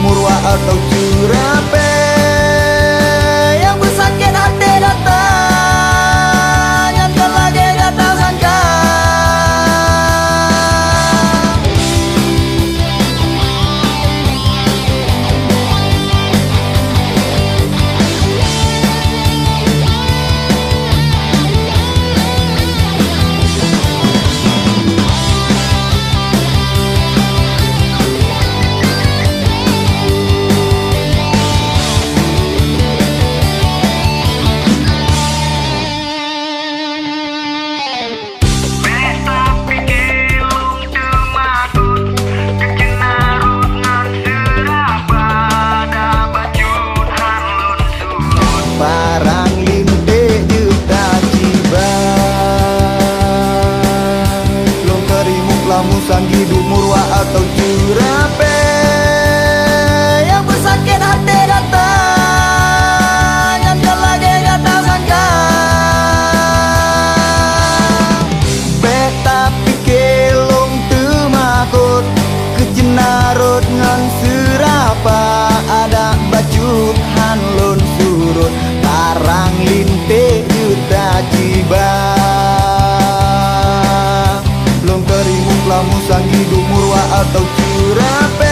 murwa atau curape yang bersakit hati datang yang lagi kata sangka. Parang linde juta cibai long kerimuk lamu sanggi dumurwa atau curape yang bersakit hati datang yang lagi kata sangka. Beta pikir long temakut kejenarut ngan serapa ada bacut hanlon surut parang linte juta ciba long kerimuk lamu sanggi dumurwa atau curape